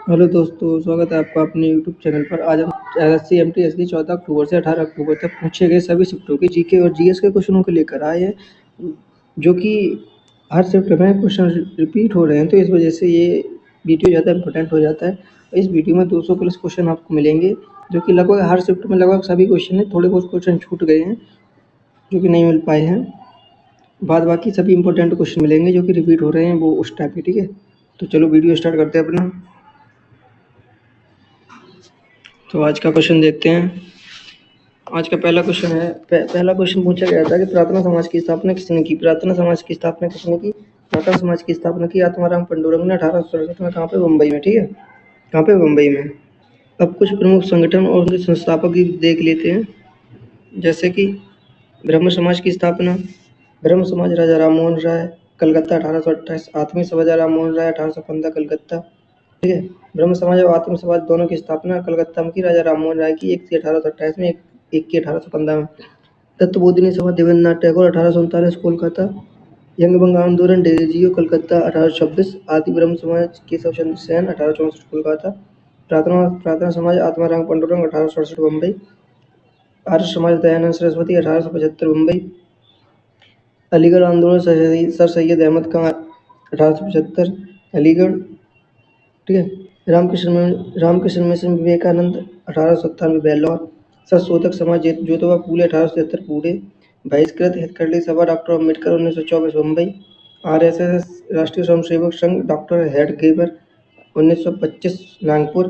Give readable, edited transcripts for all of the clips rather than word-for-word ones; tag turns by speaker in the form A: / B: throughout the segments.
A: Hello दोस्तों, स्वागत है आपका अपने यूट्यूब चैनल पर। आज हम एसएससी एमटीएस की 14 अक्टूबर से 18 अक्टूबर तक पूछे गए सभी शिफ्टों के जीके और जीएस के क्वेश्चनों को लेकर आए हैं, जो कि हर शिफ्ट में क्वेश्चन रिपीट हो रहे हैं, तो इस वजह से ये वीडियो ज़्यादा इंपॉर्टेंट हो जाता है। इस वीडियो में 200 प्लस क्वेश्चन आपको मिलेंगे, जो कि लगभग हर शिफ्ट में लगभग सभी क्वेश्चन हैं। थोड़े बहुत क्वेश्चन छूट गए हैं जो कि नहीं मिल पाए हैं। बाद बाकी सभी इंपॉर्टेंट क्वेश्चन मिलेंगे जो कि रिपीट हो रहे हैं, वो उस टाइप के। ठीक है, तो चलो वीडियो स्टार्ट करते हैं अपना। तो आज का क्वेश्चन देखते हैं। आज का पहला क्वेश्चन है, पहला क्वेश्चन पूछा गया था कि प्रार्थना समाज की स्थापना किसने की। प्रार्थना समाज की स्थापना किसने की? प्रार्थना समाज की स्थापना की आत्माराम पंडुरंग ने 1867 में। कहाँ पे? मुंबई में। ठीक है, कहाँ पे? मुंबई में। अब कुछ प्रमुख संगठन और उनके संस्थापक भी देख लेते हैं, जैसे कि ब्रह्म समाज की स्थापना। ब्रह्म समाज राजा राम मोहन राय, कलकत्ता 1828। आत्मीय समाज राम मोहन राय 1815, कलकत्ता। ठीक है, ब्रह्म समाज और आत्म समाज दोनों की स्थापना कलकत्ता में की राजा राम मोहन राय की, एक की 1828 में, एक की 1815 में। तत्वबोधिनी सभा देवेंद्रनाथ टैगोर 1839, कोलकाता। यंग बंग आंदोलन डेजीओ, कलकत्ता 1826। आदि ब्रह्म समाज केशव चंद्र सेन 1864, कोलकाता। प्रार्थना प्रार्थना समाज आत्माराम पंडुरंग 1867, मुंबई। आर्य समाज दयानंद सरस्वती 1875, मुंबई। अलीगढ़ आंदोलन सर सैयद अहमद खान 1875, अलीगढ़। ठीक है, रामकृष्ण मिशन विवेकानंद 1897, बेल्लौर। संशोधक समाज ज्योतिबा फूले 1877, पुणे। बहिष्कृत हितकर्ली सभा doctor Ambedkar 1924, Mumbai. RSS Rashtriya Swayamsevak Sangh doctor Hedgewar 1925, Nagpur.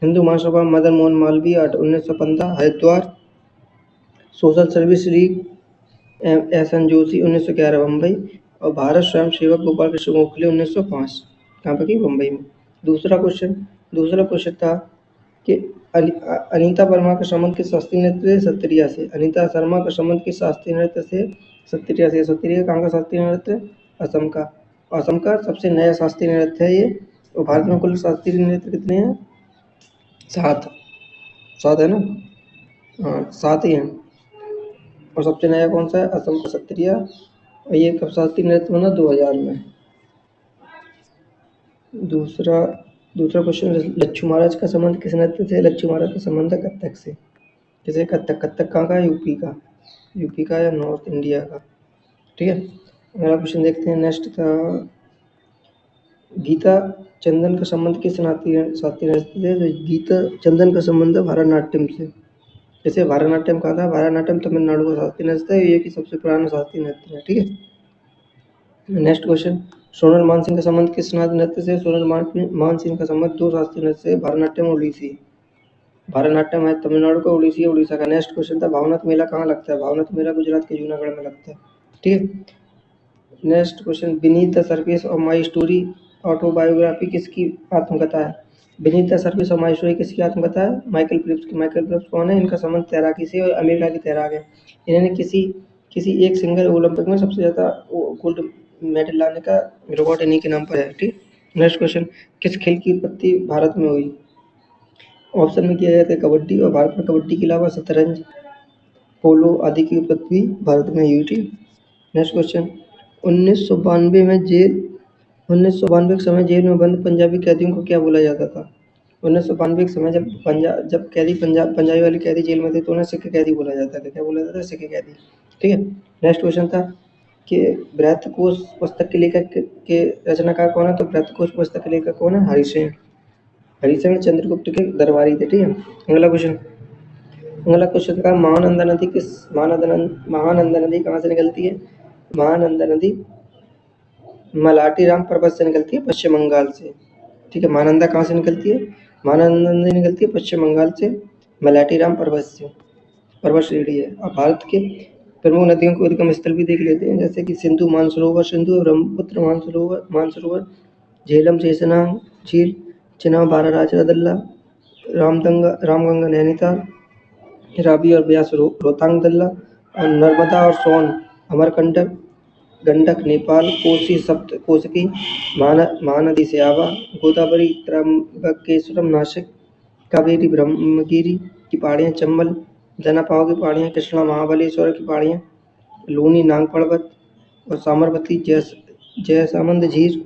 A: Hindu Mahasabha Madan Mohan Malviya 1915, Haridwar. Social service league S N Joshi 1911, Mumbai. और भारत स्वयं सेवक गोपाल कृष्ण गोखले 1905। कहाँ पर की? मुंबई में। दूसरा क्वेश्चन था कि अनीता वर्मा का संबंध किस शास्त्रीय नृत्य से? सत्रिया से। अनीता शर्मा का संबंध किस शास्त्रीय नृत्य से? सत्रिया से। सत्रिया कहाँ का शास्त्रीय नृत्य? असम का। असम का सबसे नया शास्त्रीय नृत्य है ये। और भारत में कुल शास्त्रीय नृत्य कितने हैं? 7। 7 है ना? हाँ, 7 ही हैं। और सबसे नया कौन सा है? असम का सत्रिया। और ये कब शास्त्रीय नृत्य बना? 2000 में। दूसरा क्वेश्चन, लच्छू महाराज का संबंध किस नृत्य से? लच्छू महाराज का संबंध है कथक से। किसे? कथक। कथक कहाँ का है? यूपी का या नॉर्थ इंडिया का। ठीक है, अगला क्वेश्चन देखते हैं। नेक्स्ट था, गीता चंदन का संबंध किस शास्त्रीय नृत्य से? तो गीता चंदन का संबंध है भारतनाट्यम से। जैसे भारतनाट्यम कहाँ था? भारतनाट्यम तमिलनाडु का शास्त्रीय नृत्य है, ये कि सबसे पुराना शास्त्रीय नृत्य है। ठीक है, नेक्स्ट क्वेश्चन, सोनल मानसिंह का संबंध किस नृत्य से? सोनल मानसिंह का संबंध 2 शास्त्रीय नृत्य से, भारतनाट्यम और ओडिसी। भारतनाट्यम है तमिलनाडु का, ओडिसी है उड़ीसा का। नेक्स्ट क्वेश्चन था, भावनाथ मेला कहाँ लगता है? भावनाथ मेला गुजरात के जूनागढ़ में लगता है। ठीक है, next question, beneath the surface of my story autobiography किसकी आत्मकथा है? Beneath the surface of my story किसकी आत्मकथा है? माइकल फिलिप्स की। माइकल फिलिप्स कौन है? इनका संबंध तैराकी से और अमेरिका की तैराक है। इन्होंने किसी एक सिंगल ओलंपिक में सबसे ज़्यादा गोल्ड मेडल लाने का रिकॉर्ड इन्हीं के नाम पर है। ठीक, नेक्स्ट क्वेश्चन, किस खेल की उत्पत्ति भारत में हुई? ऑप्शन में किया जाता है कबड्डी, और भारत में कबड्डी के अलावा शतरंज, पोलो आदि की उत्पत्ति भारत में हुई थी। नेक्स्ट क्वेश्चन, 1992 में 1992 के समय जेल में बंद पंजाबी कैदियों को क्या बोला जाता था? 1992 के समय जब कैदी पंजाबी वाले कैदी जेल में थे तो उन्हें सिख कैदी बोला जाता था। क्या बोला जाता था? सिख कैदी। ठीक है, नेक्स्ट क्वेश्चन था कि बृहत्कोश पुस्तक के लेखक के रचनाकार कौन है? तो बृहत्कोश पुस्तक के लेखक कौन है? हरिसेन चंद्रगुप्त के दरबारी थे। ठीक है, अगला क्वेश्चन का, महानंदा नदी कहाँ से निकलती है? महानंदा नदी मलाटी राम पर्वत से निकलती है, पश्चिम बंगाल से। ठीक है, महानंदा कहाँ से निकलती है? महानंदा नदी निकलती है पश्चिम बंगाल से, मलाटी राम पर्वत से। पर्वत श्रेणी है। अब भारत के प्रमुख नदियों के उद्गम स्थल भी देख लेते हैं, जैसे कि सिंधु मानसरोवर, सिंधु ब्रह्मपुत्र मानसरोवर, झेलम शेषनाग झील, चिनाब बाराराजा दल्ला, रामगंगा नैनीताल, रावी और ब्यास रोहतांग दल्ला, और नर्मदा और सोन अमरकंटक, गंडक नेपाल, कोसी सप्तकोशी, महानदी स्यावा, गोदावरी त्र्यंबकेश्वरम नासिक, कावेरी ब्रह्मगिरी की पहाड़ियाँ, चंबल जनापाव की पहाड़ियाँ, कृष्णा महाबलेश्वर की पहाड़ियाँ, लूनी नाग पर्वत, और साबरमती जयसामंद झील,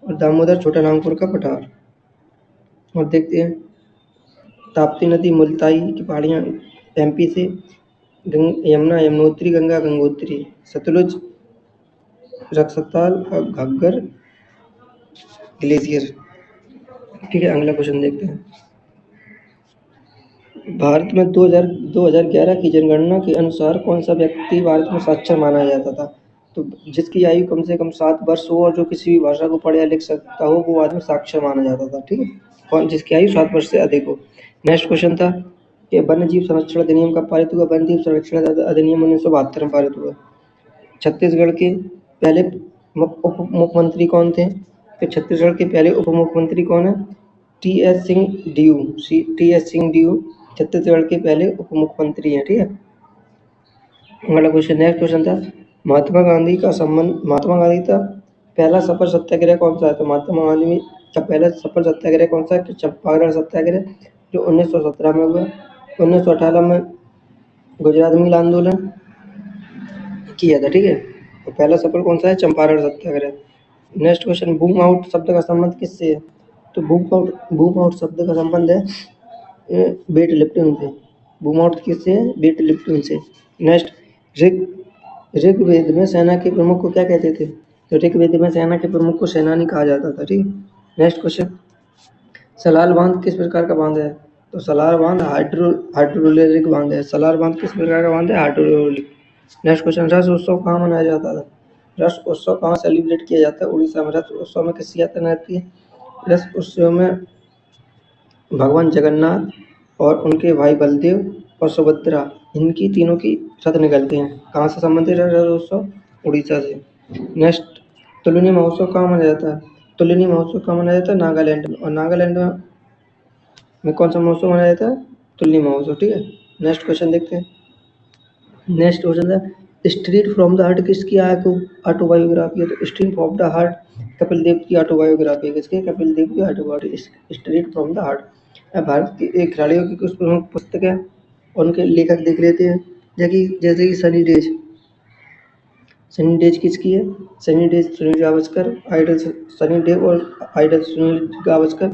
A: और दामोदर छोटा नागपुर का पठार। और देखते हैं ताप्ती नदी मुल्ताई की पहाड़ियाँ एमपी से, यमुना यमुनोत्री, गंगा गंगोत्री, सतलुज रक्सताल और घग्गर ग्लेशियर। ठीक है, अगला क्वेश्चन देखते हैं। भारत में 2011 की जनगणना के अनुसार कौन सा व्यक्ति भारत में साक्षर माना जाता था? तो जिसकी आयु कम से कम 7 वर्ष हो और जो किसी भी भाषा को पढ़ या लिख सकता हो वो आदमी साक्षर माना जाता था। ठीक है, कौन जिसकी आयु 7 वर्ष से अधिक हो। नेक्स्ट क्वेश्चन था कि वन्य जीव संरक्षण अधिनियम कब पारित हुआ? वन्य जीव संरक्षण अधिनियम 1972 में पारित हुआ। छत्तीसगढ़ के पहले उप मुख्यमंत्री कौन थे? तो छत्तीसगढ़ के पहले उप मुख्यमंत्री कौन है? टी.एस. सिंह ड्यू छत्तीसगढ़ के पहले उप मुख्यमंत्री हैं। ठीक है, अगला क्वेश्चन, नेक्स्ट क्वेश्चन था महात्मा गांधी का पहला सफल सत्याग्रह कौन सा है? तो महात्मा गांधी का पहला सफल सत्याग्रह कौन सा है? तो चंपारण सत्याग्रह, जो 1917 में हुआ। 1918 में गुजरात मिल आंदोलन किया था। ठीक है, तो पहला सफल कौन सा है? चंपारण सत्याग्रह। नेक्स्ट क्वेश्चन, बूम आउट शब्द का संबंध किससे है? तो बूम आउट शब्द का संबंध है वेट लिफ्टिंग से। बूम आउट किससे है? वेट लिफ्टिंग से। नेक्स्ट, ऋग्वेद में सेना के प्रमुख को क्या कहते थे? तो ऋग्वेद में सेना के प्रमुख को सेनानी कहा जाता था। ठीक है, नेक्स्ट क्वेश्चन, सलाल बांध किस प्रकार का बांध है? तो सलार बांध हाइड्रोलिक बांध है। सलार बांध किस प्रकार का बांध है? हाइड्रोलिक। नेक्स्ट क्वेश्चन, रस उत्सव कहाँ मनाया जाता था? रस उत्सव कहाँ सेलिब्रेट किया जाता है? उड़ीसा में। रस उत्सव में किसकी यात्रा रहती है? रस उत्सव में भगवान जगन्नाथ और उनके भाई बलदेव और सुभद्रा, इनकी तीनों की रथ निकलते हैं। कहाँ से संबंधित है रथ उत्सव? उड़ीसा से। नेक्स्ट, तुलनी महोत्सव कहाँ मनाया जाता है? तुलनी महोत्सव कहाँ मनाया जाता है? नागालैंड में। और नागालैंड में कौन सा महोत्सव मनाया जाता है? तुलनी महोत्सव। ठीक है, नेक्स्ट क्वेश्चन देखते हैं। नेक्स्ट क्वेश्चन है स्ट्रीट फ्रॉम द हार्ट किसकी ऑटोबायोग्राफी है? तो street from the heart Kapil Dev की ऑटोबायोग्राफी है। किसकी? कपिल देव की autobiography street from the heart. Bharat के एक खिलाड़ियों की कुछ प्रमुख पुस्तक है, उनके लेखक देख लेते हैं। जैसे कि सनी डेज किसकी है? Sunny days Sunil Gavaskar, idol sunny डेव और idol Sunil Gavaskar.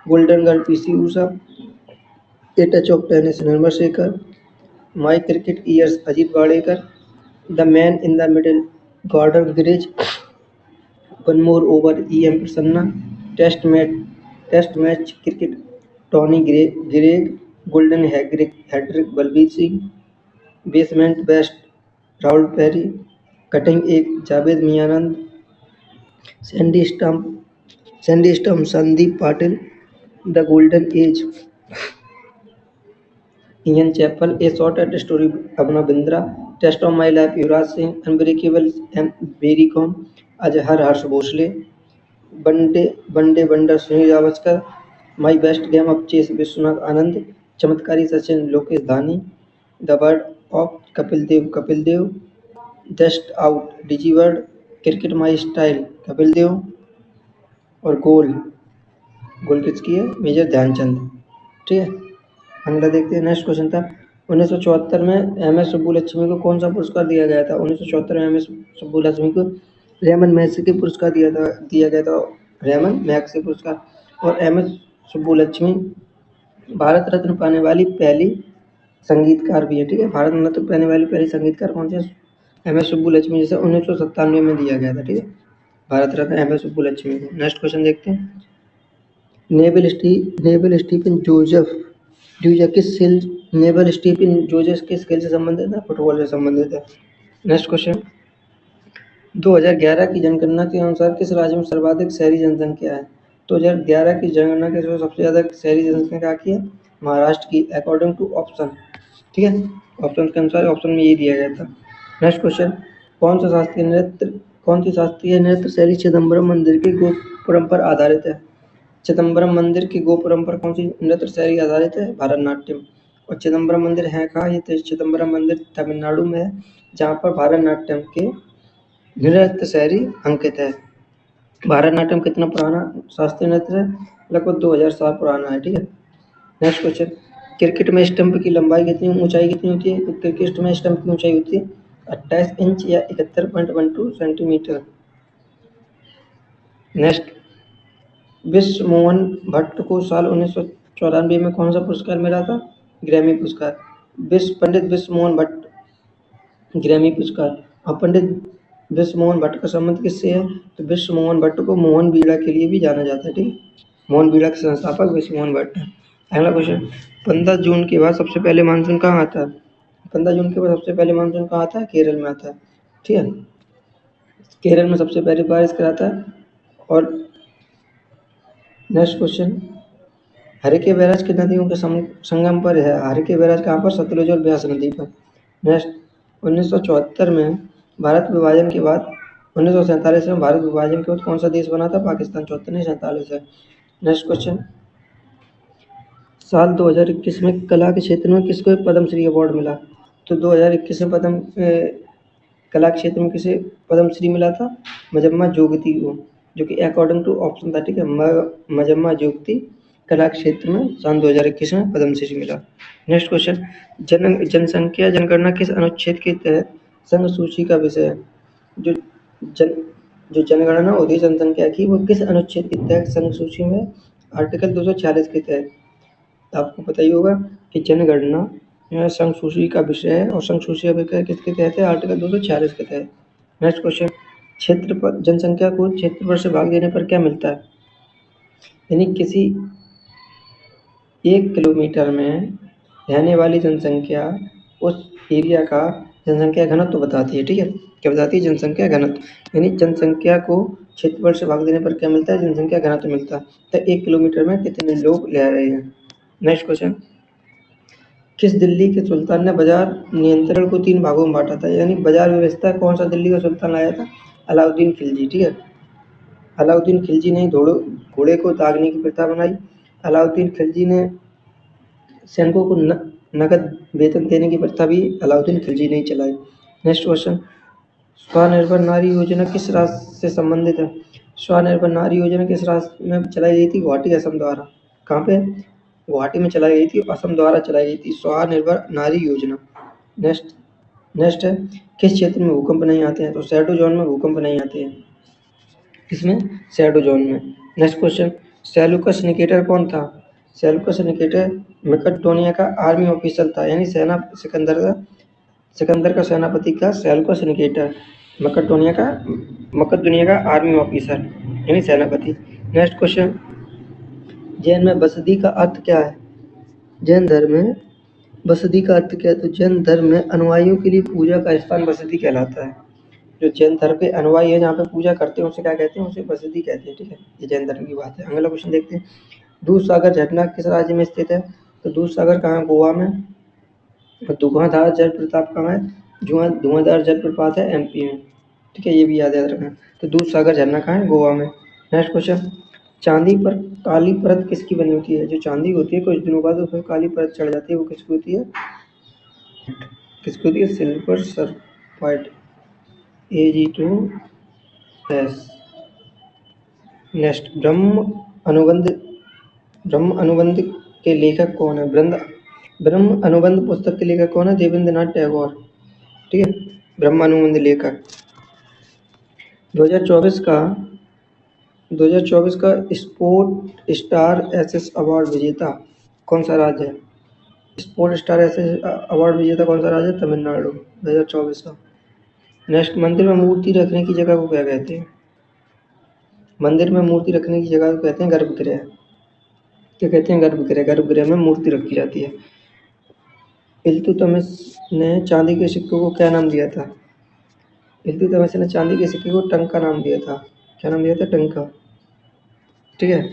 A: Golden girl PC Usha, a touch of tennis Nirmal Shekhar, my cricket years Ajit Wadekar, the man in the middle Gordon Greenidge, one more over E M. Prasanna, test match cricket Tony Greig, golden hattrick Balbir Singh, basement best Rahul Peri, cutting edge Javed Miandad, sandy stump Sandeep Patil, the golden age Ian Chappell, a short eight story Abhinav Bindra, test of my life Yuvraj Singh, unbreakable मेरी com Azhar Harsh Bhosle, one day wonder Sunil Gavaskar, my best game of chess Vishwanath Anand, चमत्कारी सचिन लोकेश धानी, the word of Kapil Dev, just out digi word, cricket my style Kapil Dev और गोल किसकी है? Major Dhyanchand. ठीक है, अगला देखते हैं। नेक्स्ट क्वेश्चन था 1974 में एम एस सुब्बुलक्ष्मी को कौन सा पुरस्कार दिया गया था? 1974 में एम एस सुब्बुलक्ष्मी को रेमन मैग्सेसे पुरस्कार दिया गया था। रेमन मैग्सेसे पुरस्कार। और एम एस सुब्बुलक्ष्मी भारत रत्न पाने वाली पहली संगीतकार भी है। ठीक है, भारत रत्न पाने वाली पहली संगीतकार कौन सी है? एम एस सुब्बुलक्ष्मी, जिसे 1997 में दिया गया था। ठीक है, भारत रत्न एम एस सुब्बुलक्ष्मी को। नेक्स्ट क्वेश्चन देखते हैं। नेवल स्टीफन जोसेफ किस खेल से संबंधित है? फुटबॉल से संबंधित है। नेक्स्ट क्वेश्चन, 2011 की जनगणना के अनुसार किस राज्य में सर्वाधिक शहरी जनसंख्या है? 2011 की जनगणना के अनुसार सबसे ज्यादा शहरी जनसंख्या की है महाराष्ट्र की, अकॉर्डिंग टू ऑप्शन। ठीक है, ऑप्शन के अनुसार ऑप्शन में ये दिया गया था। नेक्स्ट क्वेश्चन, कौन सी शास्त्रीय नृत्य शैली चिदम्बरम मंदिर के गोपुरम पर आधारित है? चिदम्बरम मंदिर के गोपुरम पर कौन सी नृत्य शैली आधारित है? भारतनाट्यम। और चिदम्बरम मंदिर है कहाँ? ये चिदम्बरम मंदिर तमिलनाडु में है, जहाँ पर भारतनाट्यम के नृत्य शैली अंकित है। भारतनाट्यम कितना पुराना शास्त्रीय नृत्य है? लगभग 2000 साल पुराना है। ठीक है, नेक्स्ट क्वेश्चन, क्रिकेट में स्टंप की लंबाई कितनी ऊंचाई कितनी होती है? तो क्रिकेट में स्टंप की ऊंचाई होती है 28 इंच या 71.12 सेंटीमीटर। नेक्स्ट, विश्व मोहन भट्ट को साल 1994 में कौन सा पुरस्कार मिला था? ग्रैमी पुरस्कार। पंडित विश्व मोहन भट्ट ग्रैमी पुरस्कार। और पंडित विश्व मोहन भट्ट का संबंध किससे है? तो विश्व मोहन भट्ट को मोहन बीड़ा के लिए भी जाना जाता है, ठीक है। मोहन बीड़ा के संस्थापक विश्व मोहन भट्ट है। अगला क्वेश्चन, 15 जून के बाद सबसे पहले मानसून कहाँ आता है? 15 जून के बाद सबसे पहले मानसून कहाँ आता है? केरल में आता है, ठीक है। केरल में सबसे पहले बारिश कराता है। और नेक्स्ट क्वेश्चन, हरिके बैराज किन नदियों के संगम पर है? हरिके बैराज कहाँ पर? सतलुज और ब्यास नदी पर। नेक्स्ट, 1974 में भारत विभाजन के बाद 1947 में भारत विभाजन के बाद कौन सा देश बना था? पाकिस्तान। 74 नहीं 47 है। नेक्स्ट क्वेश्चन, साल 2021 में कला के क्षेत्र में किसको पद्मश्री अवार्ड मिला? तो 2021 में कला क्षेत्र में किसे पद्मश्री मिला था? मजम्मा जोगती को, जो कि अकॉर्डिंग टू ऑप्शन था, ठीक है। मजम्मा जोगती कला क्षेत्र में सन 2021 में पद्मश्री मिला। नेक्स्ट क्वेश्चन, जनसंख्या जनगणना किस अनुच्छेद के तहत संघ सूची का विषय है? जो जनगणना होती है जनसंख्या की, वो किस अनुच्छेद के तहत संघ सूची में? आर्टिकल 246 के तहत। आपको पता ही होगा कि जनगणना संघ सूची का विषय है और संघ सूची का विषय किसके तहत है? आर्टिकल 246 के तहत। नेक्स्ट क्वेश्चन, क्षेत्रफल जनसंख्या को क्षेत्रफल से भाग देने पर क्या मिलता है? यानी किसी 1 किलोमीटर में रहने वाली जनसंख्या उस एरिया का जनसंख्या घनत्व बताती है, ठीक है। क्या बताती है? जनसंख्या घनत्व। यानी जनसंख्या को क्षेत्रफल से भाग देने पर क्या मिलता है? जनसंख्या घनत्व मिलता है। तो 1 किलोमीटर में कितने लोग रह रहे हैं। नेक्स्ट क्वेश्चन, किस दिल्ली के सुल्तान ने बाजार नियंत्रण को 3 भागों में बांटा था? यानी बाजार व्यवस्था कौन सा दिल्ली का सुल्तान लाया था? अलाउद्दीन खिलजी, ठीक है। अलाउद्दीन खिलजी ने घोड़े को दागने की प्रथा बनाई। अलाउद्दीन खिलजी ने सैनिकों को नकद वेतन देने की प्रथा भी अलाउद्दीन खिलजी ने चलाई। नेक्स्ट क्वेश्चन, स्वनिर्भर नारी योजना किस राज्य से संबंधित है? स्वनिर्भर नारी योजना किस राज्य में चलाई गई थी? गुवाहाटी, असम द्वारा। कहाँ पे? गुवाहाटी में चलाई गई थी, असम द्वारा चलाई गई थी स्वनिर्भर नारी योजना। नेक्स्ट है, किस क्षेत्र में भूकंप नहीं आते हैं? तो शैडो जोन में भूकंप नहीं आते हैं। किसमें? शैडो जोन में। नेक्स्ट क्वेश्चन, सेल्यूकस निकेटर कौन था? सेल्यूकस निकेटर मैकेडोनिया का आर्मी ऑफिसर था, यानी सिकंदर का सेनापति का सेल्यूकस निकेटर, मैकेडोनिया का आर्मी ऑफिसर यानी सेनापति। नेक्स्ट क्वेश्चन, जैन में बसदी का अर्थ क्या है? जैन धर्म में बसदी का अर्थ क्या है? तो जैन धर्म में अनुयायियों के लिए पूजा का स्थान बसदी कहलाता है। जो जैन धर्म के अनुयायी है जहाँ पे पूजा करते हैं उसे क्या कहते हैं? उसे बसदी कहते हैं, ठीक है। ये जैन धर्म की बात है। अगला क्वेश्चन देखते हैं, दूध सागर झरना किस राज्य में स्थित है? तो दूध सागर कहाँ है? गोवा में। धुआंधार जलप्रपात कहाँ है? धुआंधार जलप्रपात है एमपी में, ठीक है। ये भी याद रखना। तो दूध सागर झरना कहाँ है? गोवा में। नेक्स्ट क्वेश्चन, चांदी पर काली परत किसकी बनी होती है? जो चांदी होती है कुछ दिनों बाद उसमें काली परत चढ़ जाती है, वो किसकी होती है? किसकी होती है? Silver sulphide, Ag2S। नेक्स्ट, ब्रह्म अनुबंध के लेखक कौन है? ब्रह्म अनुबंध पुस्तक के लेखक कौन है? देवेंद्रनाथ टैगोर, ठीक है। ब्रह्म अनुबंध लेखक। 2024 का स्पोर्ट स्टार एसएस अवार्ड विजेता कौन सा राज्य है? स्पोर्ट स्टार एसएस अवार्ड विजेता कौन सा राज्य है? तमिलनाडु, 2024 का। नेक्स्ट, मंदिर में मूर्ति रखने की जगह को क्या कहते हैं? मंदिर में मूर्ति रखने की जगह को कहते हैं गर्भगृह। क्या कहते हैं? गर्भगृह। गर्भगृह में मूर्ति रखी जाती है। इल्तुतमिश ने चांदी के सिक्के को क्या नाम दिया था? इल्तुतमिश ने चांदी के सिक्के को टंका नाम दिया था। क्या नाम दिया था? टंका, ठीक है।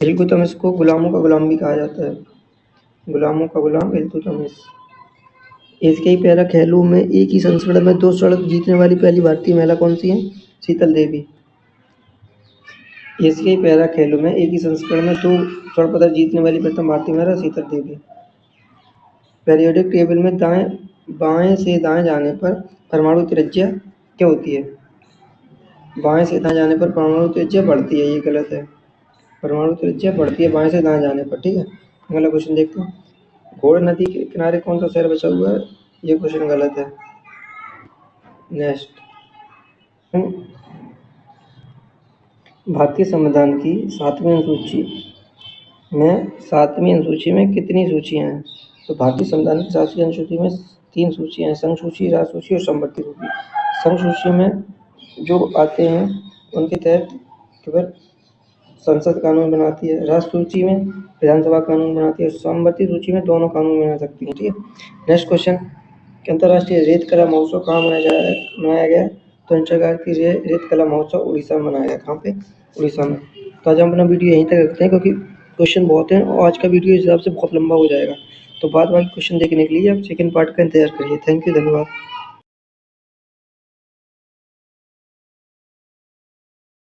A: इल्तुतमिश को गुलामों का गुलाम भी कहा जाता है, गुलामों का गुलाम इल्तुतमिश। एशियाई पैरा खेलों में एक ही संस्करण में 2 स्वर्ण जीतने वाली पहली भारतीय महिला कौन सी है? शीतल देवी। एशियाई पैरा खेलों में एक ही संस्करण में 2 स्वर्ण पदक जीतने वाली प्रथम भारतीय महिला शीतल देवी। पीरियोडिक टेबल में बाएं से दाएं जाने पर परमाणु त्रिज्या क्या होती है? बाएं से दाएं जाने पर परमाणु त्रिज्या बढ़ती है, ये गलत है। परमाणु त्रिज्या बढ़ती है बाएं से दाएं जाने पर, ठीक है। अगला क्वेश्चन देखते हैं, घोड़ नदी के किनारे कौन सा शहर बचा हुआ है? ये क्वेश्चन गलत है। नेक्स्ट, भारतीय संविधान की सातवीं अनुसूची में कितनी सूचियाँ हैं? तो भारतीय संविधान की सातवीं अनुसूची में 3 सूचियाँ हैं, संघ सूची, राज्य सूची और समवर्ती सूची। संघ सूची में जो आते हैं उनके तहत केवल संसद कानून बनाती है, राज्य सूची में विधानसभा कानून बनाती है, समवर्ती सूची में दोनों कानून बना सकती है। ठीक है, नेक्स्ट क्वेश्चन कि अंतर्राष्ट्रीय रेत कला महोत्सव कहाँ मनाया गया? तो अंतर्राष्ट्रीय रेत कला महोत्सव उड़ीसा में मनाया गया। कहाँ पे? उड़ीसा में। तो आज हम अपना वीडियो यहीं तक रखते हैं क्योंकि क्वेश्चन बहुत हैं और आज का वीडियो इस हिसाब से बहुत लंबा हो जाएगा। तो बाद बाकी क्वेश्चन देखने के लिए आप सेकंड पार्ट का इंतजार करिए। थैंक यू, धन्यवाद।